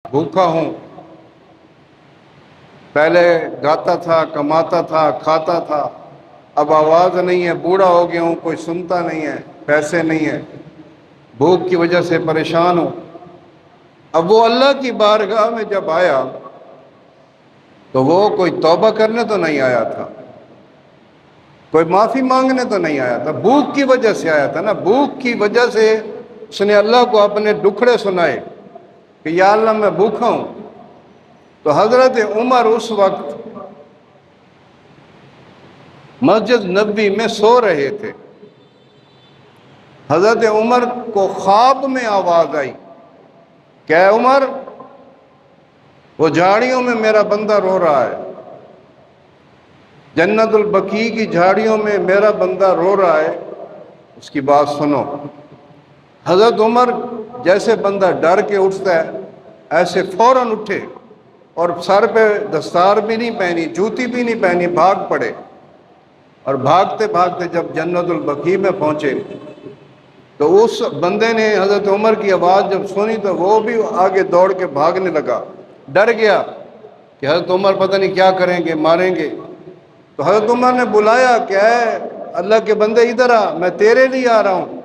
भूखा हूँ, पहले गाता था, कमाता था, खाता था, अब आवाज़ नहीं है, बूढ़ा हो गया हूँ, कोई सुनता नहीं है, पैसे नहीं है, भूख की वजह से परेशान हूँ। अब वो अल्लाह की बारगाह में जब आया तो वो कोई तौबा करने तो नहीं आया था, कोई माफ़ी मांगने तो नहीं आया था, भूख की वजह से आया था ना। भूख की वजह से उसने अल्लाह को अपने दुखड़े सुनाए कि या अल्लाह मैं भूखा हूँ। तो हज़रत उमर उस वक्त मस्जिद नबवी में सो रहे थे। हज़रत उमर को ख्वाब में आवाज़ आई, क्या उमर, वो झाड़ियों में मेरा बंदा रो रहा है, जन्नतुल बकी की झाड़ियों में मेरा बंदा रो रहा है, उसकी बात सुनो। हज़रत उमर जैसे बंदा डर के उठता है ऐसे फौरन उठे और सर पे दस्तार भी नहीं पहनी, जूती भी नहीं पहनी, भाग पड़े। और भागते भागते जब जन्नतुल बकी में पहुंचे तो उस बंदे ने हज़रत उमर की आवाज़ जब सुनी तो वो भी आगे दौड़ के भागने लगा, डर गया कि हज़रत उमर पता नहीं क्या करेंगे, मारेंगे। तो हज़रत उमर ने बुलाया, क्या है अल्लाह के बंदे इधर आ, मैं तेरे लिए आ रहा हूँ।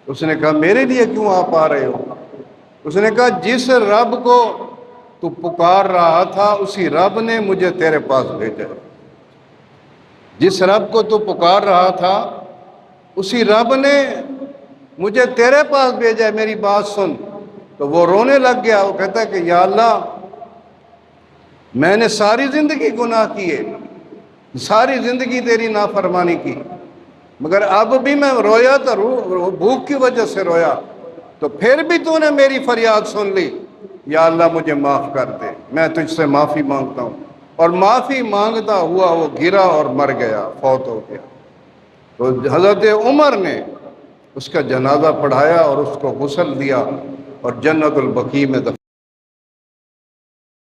उसने कहा मेरे लिए क्यों आप आ रहे हो? उसने कहा जिस रब को तू पुकार रहा था उसी रब ने मुझे तेरे पास भेजा। जिस रब को तू पुकार रहा था उसी रब ने मुझे तेरे पास भेजा है, मेरी बात सुन। तो वो रोने लग गया, वो कहता है कि या अल्लाह मैंने सारी ज़िंदगी गुनाह किए, सारी ज़िंदगी तेरी नाफरमानी की, मगर अब भी मैं रोया तो भूख की वजह से रोया, तो फिर भी तूने मेरी फरियाद सुन ली। या अल्लाह मुझे माफ़ कर दे, मैं तुझसे माफ़ी मांगता हूँ। और माफ़ी मांगता हुआ वो गिरा और मर गया, फौत हो गया। तो हज़रत उमर ने उसका जनाजा पढ़ाया और उसको गुस्ल दिया और जन्नतुल बकी में